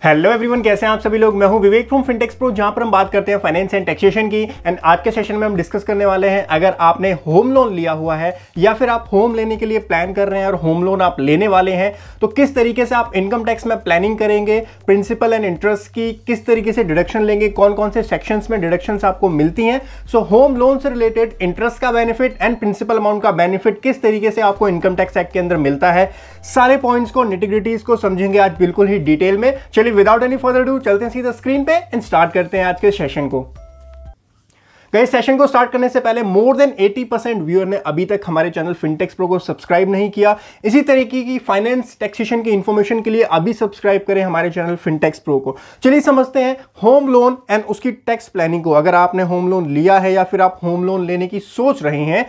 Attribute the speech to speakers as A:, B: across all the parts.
A: Hello everyone, कैसे हैं आप सभी लोग। मैं हूं विवेक फ्रॉम फिनटेक्स प्रो, जहां पर हम बात करते हैं फाइनेंस एंड टैक्सेशन की। एंड आज के सेशन में हम डिस्कस करने वाले हैं, अगर आपने होम लोन लिया हुआ है या फिर आप होम लेने के लिए प्लान कर रहे हैं और होम लोन आप लेने वाले हैं, तो किस तरीके से आप इनकम टैक्स में प्लानिंग करेंगे, प्रिंसिपल एंड इंटरेस्ट की किस तरीके से डिडक्शन लेंगे, कौन कौन से सेक्शंस में डिडक्शंस आपको मिलती हैं। सो होम लोन से रिलेटेड इंटरेस्ट का बेनिफिट एंड प्रिंसिपल अमाउंट का बेनिफिट किस तरीके से आपको इनकम टैक्स एक्ट के अंदर मिलता है, सारे पॉइंट्स को, निटिग्रिटीज को समझेंगे आज बिल्कुल ही डिटेल में। चलिए विदाउट एनी फर्दर डू चलते हैं सीधा स्क्रीन पे एंड स्टार्ट करते हैं आज के सेशन को। गाइस, सेशन को स्टार्ट करने से पहले मोर देन 80% व्यूअर ने अभी तक हमारे चैनल फिनटेक्स प्रो को सब्सक्राइब नहीं किया। इसी तरीके की फाइनेंस टैक्सेशन की इंफॉर्मेशन के लिए अभी सब्सक्राइब करें हमारे चैनल फिनटेक्स प्रो को। चलिए समझते हैं होम लोन एंड उसकी टैक्स प्लानिंग को। अगर आपने होम लोन लिया है या फिर आप होम लोन लेने की सोच रहे हैं,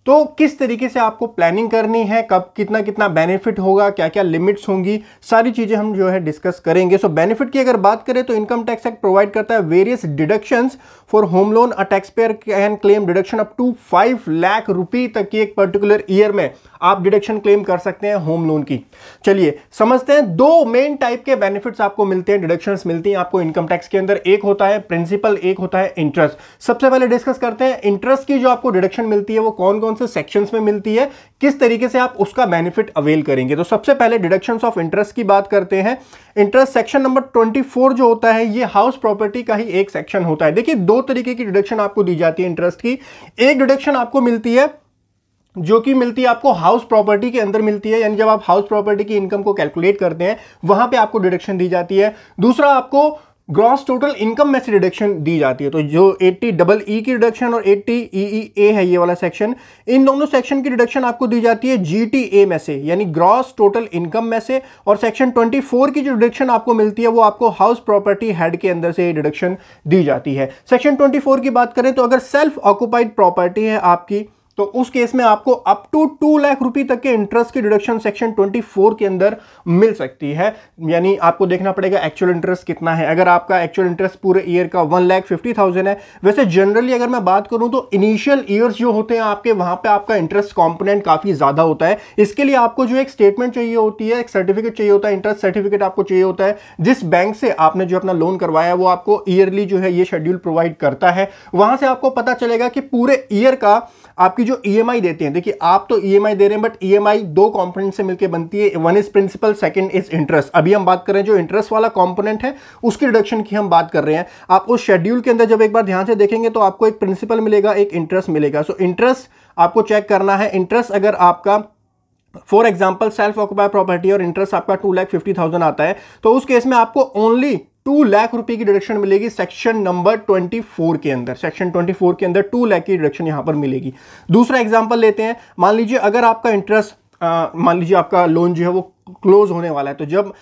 A: तो किस तरीके से आपको प्लानिंग करनी है, कब कितना कितना बेनिफिट होगा, क्या क्या लिमिट्स होंगी, सारी चीजें हम जो है डिस्कस करेंगे। सो बेनिफिट की अगर बात करें तो इनकम टैक्स एक्ट प्रोवाइड करता है various deductions for home loan. A tax payer can claim deduction up to 5 lakh रुपए तक की एक पर्टिकुलर ईयर में आप डिडक्शन क्लेम कर सकते हैं होम लोन की। चलिए समझते हैं, दो मेन टाइप के बेनिफिट्स आपको मिलते हैं, डिडक्शंस मिलती हैं आपको इनकम टैक्स के अंदर। एक होता है प्रिंसिपल, एक होता है इंटरेस्ट। सबसे पहले डिस्कस करते हैं इंटरेस्ट की जो आपको डिडक्शन मिलती है वो कौन कौन से सेक्शंस में मिलती है, किस तरीके से आप उसका बेनिफिट अवेल करेंगे। तो सबसे पहले डिडक्शंस ऑफ इंटरेस्ट की बात करते हैं। इंटरेस्ट सेक्शन नंबर 24 जो होता है, ये हाउस प्रॉपर्टी का ही एक सेक्शन होता है। देखिए, दो तरीके की डिडक्शन आपको दी जाती है इंटरेस्ट की। एक डिडक्शन आपको मिलती है जो कि मिलती है आपको हाउस प्रॉपर्टी के अंदर मिलती है, यानी जब आप हाउस प्रॉपर्टी की इनकम को कैलकुलेट करते हैं वहां पे आपको डिडक्शन दी जाती है। दूसरा, आपको ग्रॉस टोटल इनकम में से डिडक्शन दी जाती है। तो जो 80EE की डिडक्शन और 80EEA है, ये वाला सेक्शन, इन दोनों सेक्शन की डिडक्शन आपको दी जाती है GTA में से, यानी ग्रॉस टोटल इनकम में से। और सेक्शन 24 की जो डिडक्शन आपको मिलती है वो आपको हाउस प्रॉपर्टी हेड के अंदर से डिडक्शन दी जाती है। सेक्शन 24 की बात करें तो अगर सेल्फ ऑक्युपाइड प्रॉपर्टी है आपकी, तो उस केस में आपको अप टू 2 लाख रुपए तक के इंटरेस्ट की डिडक्शन सेक्शन 24 के अंदर मिल सकती है। यानी आपको देखना पड़ेगा एक्चुअल इंटरेस्ट कितना है। अगर आपका एक्चुअल इंटरेस्ट पूरे ईयर का 1,50,000 है, वैसे जनरली अगर मैं बात करूं तो इनिशियल ईयर्स जो होते हैं आपके, वहां पे आपका इंटरेस्ट कंपोनेंट काफी ज्यादा होता है। इसके लिए आपको जो एक स्टेटमेंट चाहिए होती है, एक सर्टिफिकेट चाहिए होता है, इंटरेस्ट सर्टिफिकेट आपको चाहिए होता है। जिस बैंक से आपने जो अपना लोन करवाया वो आपको ईयरली जो है ये शेड्यूल प्रोवाइड करता है। वहां से आपको पता चलेगा कि पूरे ईयर का आपकी जो EMI देते हैं, देखिए आप तो EMI दे रहे हैं, बट EMI दो कंपोनेंट से मिलकर बनती है। One is principal, second is interest. अभी हम बात कर रहे हैं जो इंटरेस्ट वाला कंपोनेंट है उसकी रिडक्शन की हम बात कर रहे हैं। आप उस शेड्यूल के अंदर जब एक बार ध्यान से देखेंगे तो आपको एक प्रिंसिपल मिलेगा, एक इंटरेस्ट मिलेगा। सो इंटरेस्ट आपको चेक करना है। इंटरेस्ट अगर आपका for example self occupied property और इंटरेस्ट आपका 2,50,000 आता है, तो उस केस में आपको ओनली 2 लाख रुपए की डिडक्शन मिलेगी सेक्शन नंबर 24 के अंदर। सेक्शन 24 के अंदर 2 लाख की डिडक्शन यहां पर मिलेगी। दूसरा एग्जांपल लेते हैं, मान लीजिए अगर आपका इंटरेस्ट मान लीजिए आपका लोन जो है वो क्लोज होने वाला है, तो जब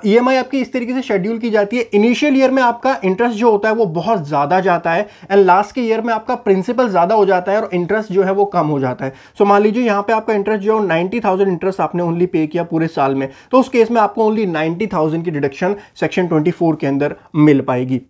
A: EMI आपकी इस तरीके से शेड्यूल की जाती है, इनिशियल ईयर में आपका इंटरेस्ट जो होता है वो बहुत ज्यादा जाता है एंड लास्ट के ईयर में आपका प्रिंसिपल ज्यादा हो जाता है और इंटरेस्ट जो है वो कम हो जाता है। सो मान लीजिए यहाँ पे आपका इंटरेस्ट जो 90,000 इंटरेस्ट आपने ओनली पे किया पूरे साल में, तो उस केस में आपको ओनली 90,000 की डिडक्शन सेक्शन 24 के अंदर मिल पाएगी।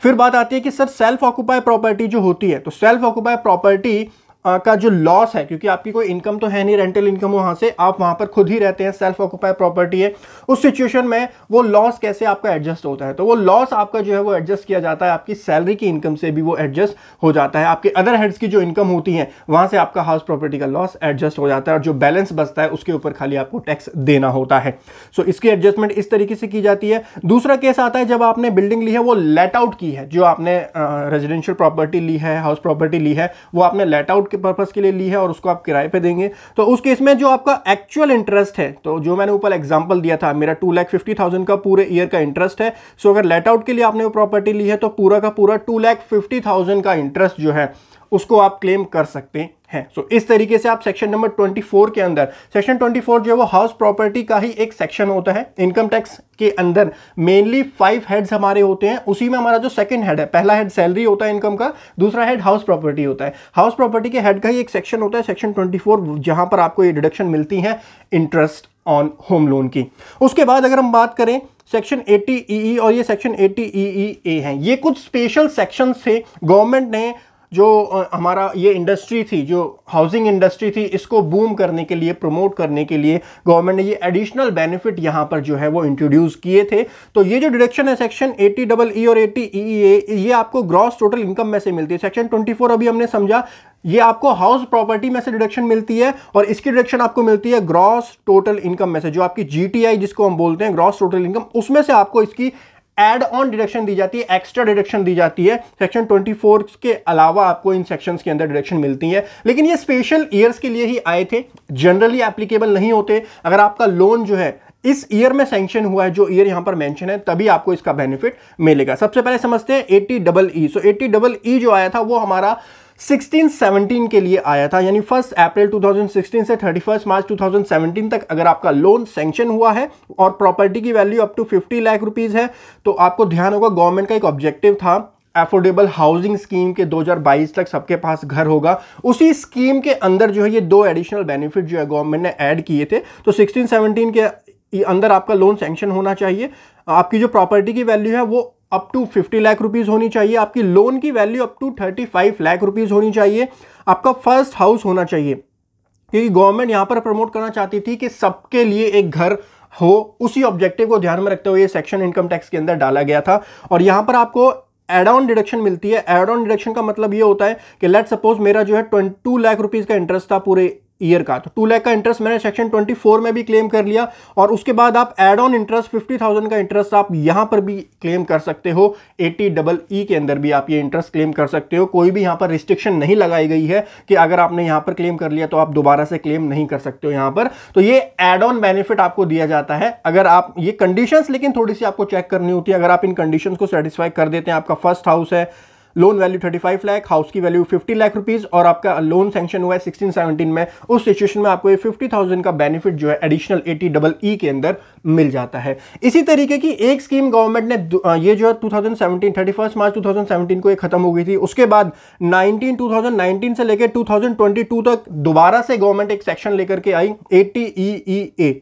A: फिर बात आती है कि सर सेल्फ ऑक्युपाई प्रॉपर्टी जो होती है, तो सेल्फ ऑक्युपाई प्रॉपर्टी का जो लॉस है, क्योंकि आपकी कोई इनकम तो है नहीं, रेंटल इनकम वहां से, आप वहां पर खुद ही रहते हैं, सेल्फ ऑक्युपाइड प्रॉपर्टी है, उस सिचुएशन में वो लॉस कैसे आपका एडजस्ट होता है, तो वो लॉस आपका जो है वो एडजस्ट किया जाता है, आपकी सैलरी की इनकम से भी वो एडजस्ट हो जाता है। आपके अदर हेड्स की जो इनकम होती है वहां से आपका हाउस प्रॉपर्टी का लॉस एडजस्ट हो जाता है और जो बैलेंस बचता है उसके ऊपर खाली आपको टैक्स देना होता है। सो इसकी एडजस्टमेंट इस तरीके से की जाती है। दूसरा केस आता है जब आपने बिल्डिंग ली है, वो लेट आउट की है, जो आपने रेजिडेंशियल प्रॉपर्टी ली है, हाउस प्रॉपर्टी ली है, वो आपने लेट आउट के पर्पज के लिए ली है और उसको आप किराए पे देंगे, तो उस केस में जो आपका एक्चुअल इंटरेस्ट है, तो जो मैंने ऊपर एग्जांपल दिया था, मेरा 2,50,000 का पूरे ईयर का इंटरेस्ट है। सो अगर लेट आउट के लिए आपने वो प्रॉपर्टी ली है तो पूरा का पूरा 2,50,000 का इंटरेस्ट जो है उसको आप क्लेम कर सकते हैं। सो इस तरीके से आप सेक्शन नंबर 24 के अंदर, सेक्शन 24 जो है वो हाउस प्रॉपर्टी का ही एक सेक्शन होता है। इनकम टैक्स के अंदर मेनली 5 हेड्स हमारे होते हैं, उसी में हमारा जो सेकंड हेड है, पहला हेड सैलरी होता है इनकम का, दूसरा हेड हाउस प्रॉपर्टी होता है। हाउस प्रॉपर्टी के हेड का ही एक सेक्शन होता है सेक्शन 24, जहां पर आपको ये डिडक्शन मिलती है इंटरेस्ट ऑन होम लोन की। उसके बाद अगर हम बात करें सेक्शन 80EE और ये सेक्शन 80EEA हैं, ये कुछ स्पेशल सेक्शन थे, गवर्नमेंट ने जो हमारा ये इंडस्ट्री थी, जो हाउसिंग इंडस्ट्री थी, इसको बूम करने के लिए, प्रमोट करने के लिए गवर्नमेंट ने ये एडिशनल बेनिफिट यहाँ पर जो है वो इंट्रोड्यूस किए थे। तो ये जो डिडक्शन है सेक्शन 80EE और 80EE, ये आपको ग्रॉस टोटल इनकम में से मिलती है। सेक्शन 24 अभी हमने समझा, ये आपको हाउस प्रॉपर्टी में से डिडक्शन मिलती है और इसकी डिडक्शन आपको मिलती है ग्रॉस टोटल इनकम में से, जो आपकी जीटीआई जिसको हम बोलते हैं ग्रॉस टोटल इनकम, उसमें से आपको इसकी एड ऑन डिडक्शन दी जाती है, एक्स्ट्रा डिडक्शन दी जाती है। सेक्शन 24 के अलावा आपको इन सेक्शंस के अंदर डिडक्शन मिलती है, लेकिन ये स्पेशल ईयर्स के लिए ही आए थे, जनरली एप्लीकेबल नहीं होते। अगर आपका लोन जो है इस ईयर में सैंक्शन हुआ है, जो ईयर यहां पर मेंशन है, तभी आपको इसका बेनिफिट मिलेगा। सबसे पहले समझते हैं 80EE। सो 80EE जो आया था वो हमारा 16-17 के लिए आया था, यानी 1 अप्रैल 2016 से 31 मार्च 2017 तक अगर आपका लोन सैंक्शन हुआ है और प्रॉपर्टी की value up to 50 lakh rupees है, तो आपको ध्यान होगा गवर्नमेंट का एक ऑब्जेक्टिव था अफोर्डेबल हाउसिंग स्कीम के 2022 तक सबके पास घर होगा। उसी स्कीम के अंदर जो है ये 2 एडिशनल बेनिफिट जो है गवर्नमेंट ने ऐड किए थे। तो 16-17 के अंदर आपका लोन सैंक्शन होना चाहिए, आपकी जो प्रॉपर्टी की वैल्यू है वो अप टू 50 लाख रुपीस होनी चाहिए, आपकी लोन की value up to 35 lakh rupees होनी चाहिए, आपका फर्स्ट हाउस होना चाहिए, क्योंकि गवर्नमेंट यहां पर प्रमोट करना चाहती थी कि सबके लिए एक घर हो। उसी ऑब्जेक्टिव को ध्यान में रखते हुए ये सेक्शन इनकम टैक्स के अंदर डाला गया था। और यहां पर आपको एड ऑन डिडक्शन मिलती है। एड ऑन डिडक्शन का मतलब ये होता है कि लेट सपोज मेरा जो है 2 लाख रुपीस का इंटरेस्ट था पूरे ईयर का, तो 2 लाख का इंटरेस्ट मैंने सेक्शन 24 में भी क्लेम कर लिया, और उसके बाद आप एड ऑन इंटरेस्ट 50,000 का इंटरेस्ट आप यहां पर भी क्लेम कर सकते हो। 80EE के अंदर भी आप ये इंटरेस्ट क्लेम कर सकते हो। कोई भी यहां पर रिस्ट्रिक्शन नहीं लगाई गई है कि अगर आपने यहां पर क्लेम कर लिया तो आप दोबारा से क्लेम नहीं कर सकते हो यहां पर। तो ये एड ऑन बेनिफिट आपको दिया जाता है। अगर आप ये कंडीशंस लेकिन थोड़ी सी आपको चेक करनी होती है। अगर आप इन कंडीशंस को सेटिस्फाई कर देते हैं, आपका फर्स्ट हाउस है, लोन वैल्यू 35 लाख, हाउस की वैल्यू 50 लाख रुपीस, और आपका लोन सैंक्शन हुआ है 16-17 में, उस सिचुएशन में आपको ये 50,000 का बेनिफिट जो है एडिशनल 80EE के अंदर मिल जाता है। इसी तरीके की एक स्कीम गवर्नमेंट ने ये जो है 2017 31 मार्च 2017 को ये खत्म हो गई थी। उसके बाद 2019 से लेकर 2022 तक दोबारा से गवर्नमेंट एक सेक्शन लेकर के आई 80EEA।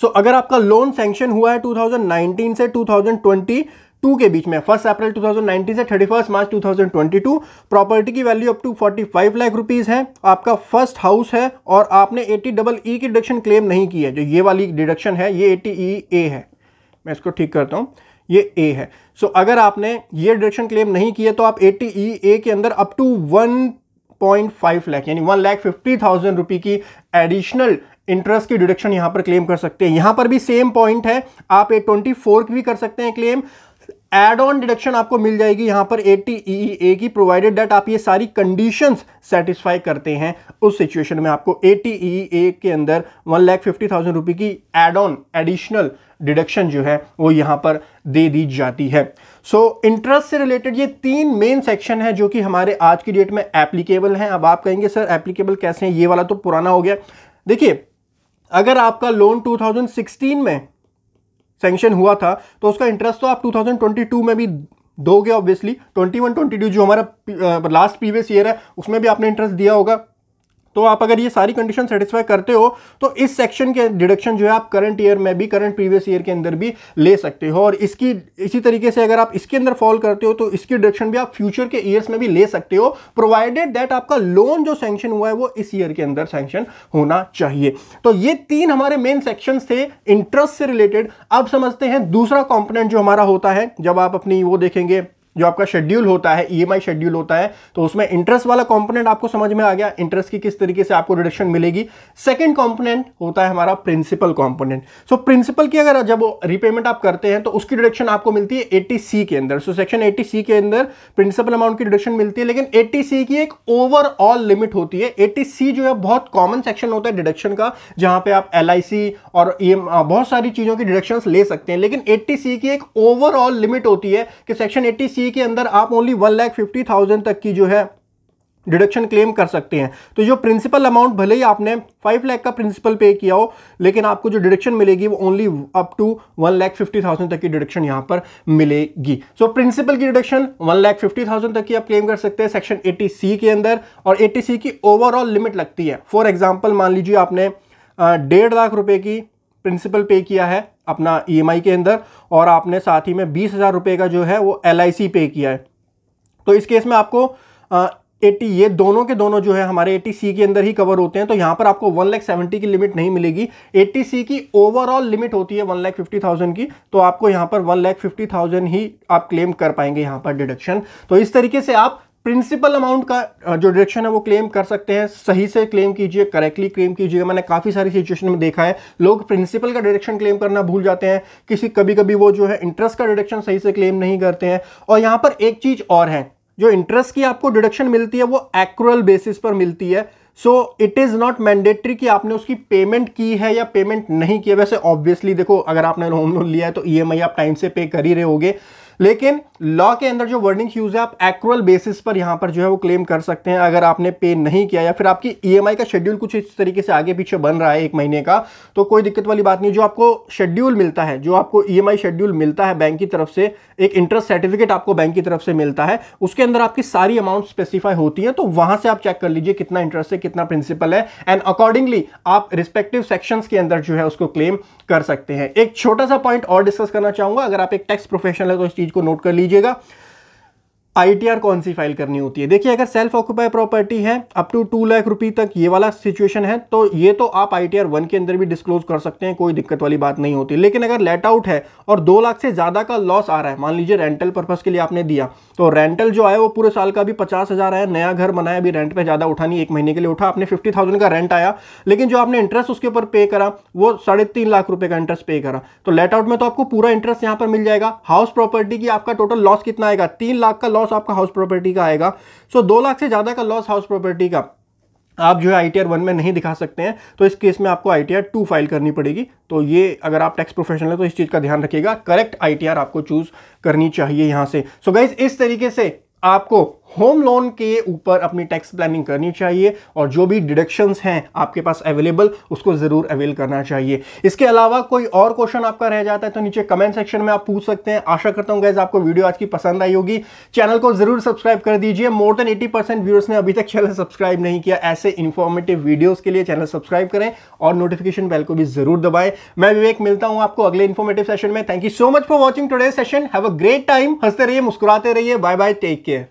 A: सो अगर आपका लोन सैंक्शन हुआ है 2019 से 2022 के बीच में, 1 अप्रैल 2019 से 31 मार्च 2022, प्रॉपर्टी की value up to 45 lakh rupees है, आपका फर्स्ट हाउस है और आपने 80EE की डिडक्शन क्लेम नहीं की है, जो ये वाली डिडक्शन है ये 80EA है, मैं इसको ठीक करता हूं, ये ए है। सो अगर आपने ये डिडक्शन क्लेम नहीं किया तो आप 80EA के अंदर अप टू 1.5 लाख यानी 1,50,000 रुपए की एडिशनल इंटरेस्ट की डिडक्शन यहां पर क्लेम कर सकते हैं। यहां पर भी सेम पॉइंट है, आप 24 की भी कर सकते हैं क्लेम। एड ऑन डिडक्शन आपको मिल जाएगी यहां पर 80EA की, प्रोवाइडेड दैट आप ये सारी कंडीशंस सेटिस्फाई करते हैं। उस सिचुएशन में आपको 80EA के अंदर 1,50,000 रुपए की एड ऑन एडिशनल डिडक्शन जो है वो यहां पर दे दी जाती है। सो इंटरेस्ट से रिलेटेड ये 3 मेन सेक्शन है जो कि हमारे आज की डेट में एप्लीकेबल हैं। अब आप कहेंगे सर एप्लीकेबल कैसे हैं, ये वाला तो पुराना हो गया। देखिए, अगर आपका लोन 2016 में सैंक्शन हुआ था तो उसका इंटरेस्ट तो आप 2022 में भी दोगे ऑब्वियसली। 21-22 जो हमारा लास्ट प्रीवियस ईयर है उसमें भी आपने इंटरेस्ट दिया होगा। तो आप अगर ये सारी कंडीशन सेटिस्फाई करते हो तो इस सेक्शन के डिडक्शन जो है आप करंट ईयर में भी, करंट प्रीवियस ईयर के अंदर भी ले सकते हो। और इसकी इसी तरीके से अगर आप इसके अंदर फॉल करते हो तो इसकी डिडक्शन भी आप फ्यूचर के ईयर्स में भी ले सकते हो, प्रोवाइडेड दैट आपका लोन जो सैंक्शन हुआ है वो इस ईयर के अंदर सैंक्शन होना चाहिए। तो ये 3 हमारे मेन सेक्शन थे इंटरेस्ट से रिलेटेड। अब समझते हैं दूसरा कॉम्पोनेंट जो हमारा होता है, जब आप अपनी वो देखेंगे जो आपका शेड्यूल होता है, ईएमआई शेड्यूल होता है, तो उसमें इंटरेस्ट वाला कंपोनेंट आपको समझ में आ गया, इंटरेस्ट की किस तरीके से आपको डिडक्शन मिलेगी। सेकंड कंपोनेंट होता है हमारा प्रिंसिपल कंपोनेंट। सो प्रिंसिपल की अगर जब रीपेमेंट आप करते हैं तो उसकी डिडक्शन आपको मिलती है 80C के अंदर। सो सेक्शन 80C के अंदर प्रिंसिपल अमाउंट की डिडक्शन मिलती है, लेकिन 80C की एक ओवरऑल लिमिट होती है। 80C जो है बहुत कॉमन सेक्शन होता है डिडक्शन का, जहां पे आप LIC और बहुत सारी चीजों की डिडक्शंस ले सकते हैं, लेकिन 80C की एक ओवरऑल लिमिट होती है कि सेक्शन 80C के अंदर आप ओनली 1,50,000 तक की जो है डिडक्शन क्लेम कर सकते हैं। तो जो प्रिंसिपल अमाउंट भले ही आपने 5 लाख का प्रिंसिपल पे किया हो, लेकिन आपको जो डिडक्शन मिलेगी वो ओनली अप टू 1,50,000 तक की डिडक्शन यहां पर मिलेगी। सो प्रिंसिपल की डिडक्शन 1,50,000 तक की आप क्लेम कर सकते हैं सेक्शन 80C के अंदर, और 80C की ओवरऑल लिमिट लगती है। फॉर एग्जाम्पल मान लीजिए आपने 1.5 लाख रुपए की प्रिंसिपल पे किया है अपना EMI के अंदर, और आपने साथ ही में 20,000 रुपए का जो है वो LIC पे किया है, तो इस केस में आपको 80, ये दोनों के दोनों जो है हमारे 80C के अंदर ही कवर होते हैं। तो यहां पर आपको 1,70,000 की लिमिट नहीं मिलेगी। 80C की ओवरऑल लिमिट होती है 1,50,000 की, तो आपको यहां पर 1,50,000 ही आप क्लेम कर पाएंगे यहां पर डिडक्शन। तो इस तरीके से आप प्रिंसिपल अमाउंट का जो डिडक्शन है वो क्लेम कर सकते हैं। सही से क्लेम कीजिए, करेक्टली क्लेम कीजिएगा। मैंने काफी सारी सिचुएशन में देखा है लोग प्रिंसिपल का डिडक्शन क्लेम करना भूल जाते हैं, कभी कभी वो जो है इंटरेस्ट का डिडक्शन सही से क्लेम नहीं करते हैं। और यहां पर एक चीज और है, जो इंटरेस्ट की आपको डिडक्शन मिलती है वो एक्रुअल बेसिस पर मिलती है। So it is not mandatory कि आपने उसकी पेमेंट की है या पेमेंट नहीं की है। वैसे ऑब्वियसली देखो, अगर आपने होम लोन लिया है तो ईएमआई आप टाइम से पे कर ही रहे होगे, लेकिन लॉ के अंदर जो वर्डिंग यूज है, आप एक्रुअल बेसिस पर यहां पर जो है वो क्लेम कर सकते हैं। अगर आपने पे नहीं किया या फिर आपकी ईएमआई का शेड्यूल कुछ इस तरीके से आगे पीछे बन रहा है 1 महीने का, तो कोई दिक्कत वाली बात नहीं। जो आपको शेड्यूल मिलता है, जो आपको ईएमआई शेड्यूल मिलता है बैंक की तरफ से, एक इंटरेस्ट सर्टिफिकेट आपको बैंक की तरफ से मिलता है, उसके अंदर आपकी सारी अमाउंट स्पेसिफाई होती है। तो वहां से आप चेक कर लीजिए कितना इंटरेस्ट है, कितना प्रिंसिपल है, एंड अकॉर्डिंगली आप रिस्पेक्टिव सेक्शंस के अंदर जो है उसको क्लेम कर सकते हैं। एक छोटा सा पॉइंट और डिस्कस करना चाहूंगा, अगर आप एक टैक्स प्रोफेशनल है तो इस चीज को नोट कर लीजिएगा। आईटीआर कौन सी फाइल करनी होती है? देखिए, अगर सेल्फ ऑक्यूपाई प्रॉपर्टी है अप टू 2 लाख रुपए तक, ये वाला सिचुएशन है, तो ये तो आप आईटीआर 1 के अंदर भी डिस्क्लोज कर सकते हैं, कोई दिक्कत वाली बात नहीं होती। लेकिन अगर लेट आउट है और 2 लाख से ज्यादा का लॉस आ रहा है, मान लीजिए रेंटल पर्पस के लिए आपने दिया, तो रेंटल जो है वो पूरे साल का भी 50,000 है, नया घर बनाया, अभी रेंट पे ज्यादा उठा नहीं, 1 महीने के लिए उठा, आपने 50,000 का रेंट आया, लेकिन जो आपने इंटरेस्ट उसके ऊपर पे करा वो 3.5 लाख रुपए का इंटरेस्ट पे करा, तो लेट आउट में तो आपको पूरा इंटरेस्ट यहां पर मिल जाएगा। हाउस प्रॉपर्टी की आपका टोटल लॉस कितना आएगा? 3 लाख का लॉस आपका हाउस प्रॉपर्टी का आएगा। सो 2 लाख से ज्यादा का लॉस हाउस प्रॉपर्टी का आप जो है आईटीआर 1 में नहीं दिखा सकते हैं, तो इस केस में आपको आईटीआर 2 फाइल करनी पड़ेगी। तो ये अगर आप टैक्स प्रोफेशनल है तो इस चीज का ध्यान रखिएगा, करेक्ट आईटीआर आपको चूज करनी चाहिए यहां से। सो गाइस, इस तरीके से आपको होम लोन के ऊपर अपनी टैक्स प्लानिंग करनी चाहिए और जो भी डिडक्शंस हैं आपके पास अवेलेबल, उसको जरूर अवेल करना चाहिए। इसके अलावा कोई और क्वेश्चन आपका रह जाता है तो नीचे कमेंट सेक्शन में आप पूछ सकते हैं। आशा करता हूं गाइस आपको वीडियो आज की पसंद आई होगी। चैनल को जरूर सब्सक्राइब कर दीजिए। मोर देन 80% व्यूअर्स ने अभी तक चैनल सब्सक्राइब नहीं किया। ऐसे इंफॉर्मेटिव वीडियोस के लिए चैनल सब्सक्राइब करें और नोटिफिकेशन बेल को भी जरूर दबाएं। मैं विवेक, मिलता हूं आपको अगले इंफॉर्मेटिव सेशन में। Thank you so much for watching today's session. Have a great time. हंसते रहिए, मुस्कुराते रहिए। Bye bye, take care.